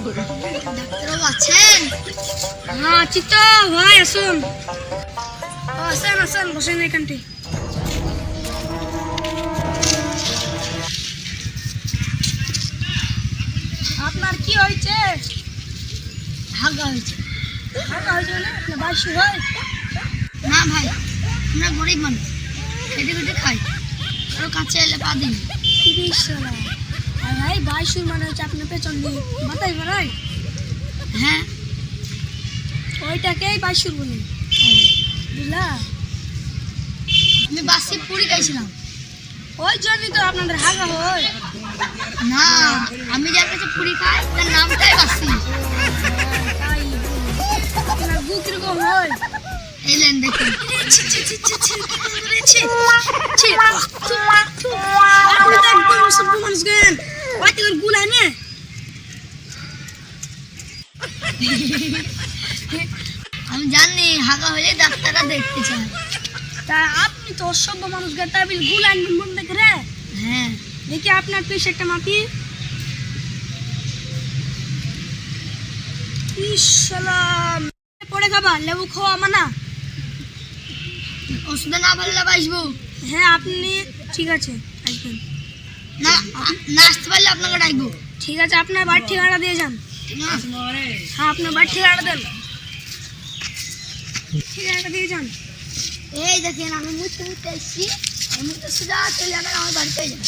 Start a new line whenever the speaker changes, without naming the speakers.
ডাক্তারবাবু আছেন?
হ্যাঁ আছি তো ভাই, আসুন আসেন আসেন, বসেন এখানটি। আপনার কি হয়েছে?
হাগা হয়েছে।
হাঁকা হয়েছে না? আপনার বাইশ হয়?
না ভাই, আমরা গরিব মানুষ, খেটে খেটে খাই, আরো কাছে এলে পা দিন।
আর ভাই বাইশুর মানে হচ্ছে আপনার পেছন দিয়ে মাথায় মারাই,
হ্যাঁ,
ওইটাকেই বাইশুর বলি, বুঝলা?
আমি বাসি পুরি খাইছিলাম।
ওই জন্যই তো আপনাদের হাগা হয়।
না, আমি যার কাছে পুরি খাই তার নামটাই বাসি।
তাই আপনার গু কিরকম হয়?
এলেন দেখুন। আমি জানি হাগা হলে ডাক্তাররা দেখতে চায়।
তা আপনি তো অসভ্য মানুষ গে, তাই বলে গুল আনবেন মন দেখে রে।
হ্যাঁ,
দেখি আপনার পিস একটা মাপি। ইসলাম পড়ে খাবা, লেবু খাওয়া মানা।
ওষুধে না ভালো বাসবো।
হ্যাঁ আপনি ঠিক আছে আসবেন।
না, না আসতে পারলে আপনাকে ডাকবো।
ঠিক আছে, আপনার বাড়ির ঠিকানা দিয়ে যান। হ্যাঁ আপনার বাড়ির ঠিকানাটা দেন, ঠিকানাটা দিয়ে যান।
এই দেখেন, আমি মুছতে মুছতে এসেছি, এই মুছতে সোজা চলে যাবেন আমার বাড়িতে যাবেন।